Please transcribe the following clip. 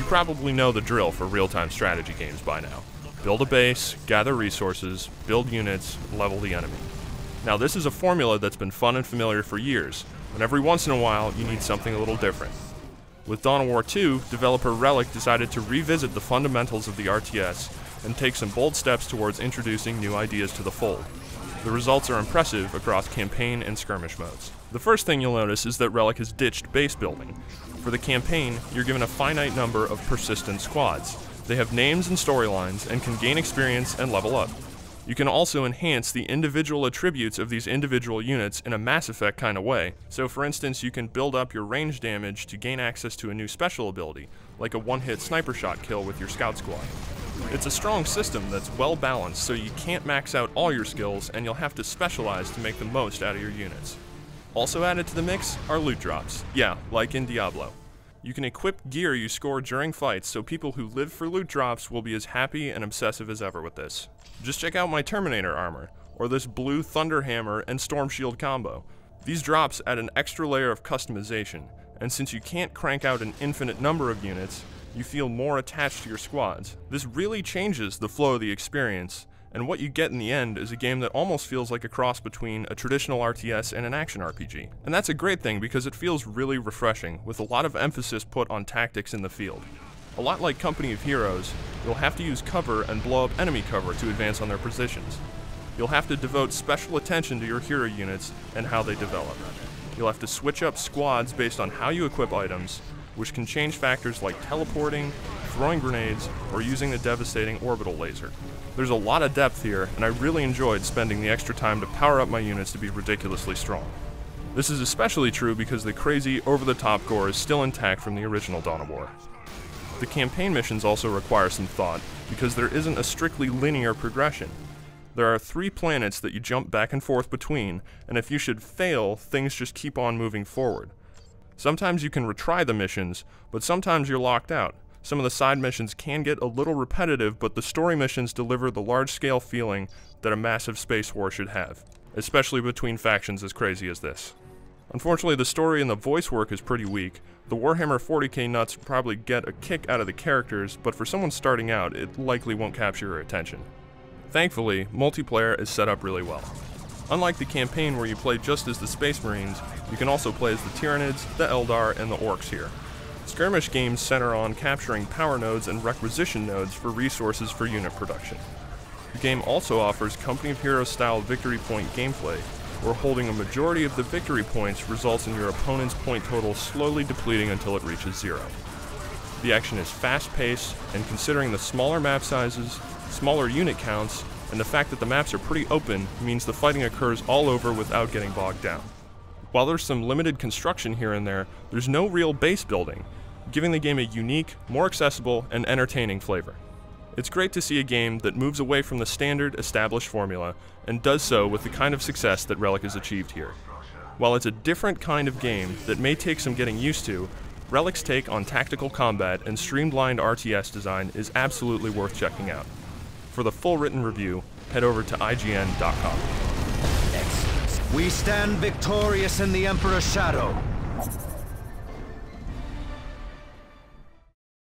You probably know the drill for real-time strategy games by now. Build a base, gather resources, build units, level the enemy. Now this is a formula that's been fun and familiar for years, but every once in a while you need something a little different. With Dawn of War 2, developer Relic decided to revisit the fundamentals of the RTS and take some bold steps towards introducing new ideas to the fold. The results are impressive across campaign and skirmish modes. The first thing you'll notice is that Relic has ditched base building. For the campaign, you're given a finite number of persistent squads. They have names and storylines and can gain experience and level up. You can also enhance the individual attributes of these individual units in a Mass Effect kind of way. So for instance, you can build up your range damage to gain access to a new special ability, like a one-hit sniper shot kill with your scout squad. It's a strong system that's well balanced, so you can't max out all your skills and you'll have to specialize to make the most out of your units. Also added to the mix are loot drops. Yeah, like in Diablo. You can equip gear you score during fights, so people who live for loot drops will be as happy and obsessive as ever with this. Just check out my Terminator armor, or this blue Thunder Hammer and Storm Shield combo. These drops add an extra layer of customization, and since you can't crank out an infinite number of units, you feel more attached to your squads. This really changes the flow of the experience, and what you get in the end is a game that almost feels like a cross between a traditional RTS and an action RPG. And that's a great thing because it feels really refreshing, with a lot of emphasis put on tactics in the field. A lot like Company of Heroes, you'll have to use cover and blow up enemy cover to advance on their positions. You'll have to devote special attention to your hero units and how they develop. You'll have to switch up squads based on how you equip items, which can change factors like teleporting, throwing grenades, or using the devastating orbital laser. There's a lot of depth here, and I really enjoyed spending the extra time to power up my units to be ridiculously strong. This is especially true because the crazy, over-the-top gore is still intact from the original Dawn of War. The campaign missions also require some thought, because there isn't a strictly linear progression. There are 3 planets that you jump back and forth between, and if you should fail, things just keep on moving forward. Sometimes you can retry the missions, but sometimes you're locked out. Some of the side missions can get a little repetitive, but the story missions deliver the large-scale feeling that a massive space war should have, especially between factions as crazy as this. Unfortunately, the story and the voice work is pretty weak. The Warhammer 40k nuts probably get a kick out of the characters, but for someone starting out, it likely won't capture your attention. Thankfully, multiplayer is set up really well. Unlike the campaign where you play just as the Space Marines, you can also play as the Tyranids, the Eldar, and the Orcs here. Skirmish games center on capturing power nodes and requisition nodes for resources for unit production. The game also offers Company of Heroes style victory point gameplay, where holding a majority of the victory points results in your opponent's point total slowly depleting until it reaches 0. The action is fast-paced, and considering the smaller map sizes, smaller unit counts, and the fact that the maps are pretty open means the fighting occurs all over without getting bogged down. While there's some limited construction here and there, there's no real base building, giving the game a unique, more accessible, and entertaining flavor. It's great to see a game that moves away from the standard, established formula, and does so with the kind of success that Relic has achieved here. While it's a different kind of game that may take some getting used to, Relic's take on tactical combat and streamlined RTS design is absolutely worth checking out. For the full written review, head over to IGN.com. We stand victorious in the Emperor's shadow.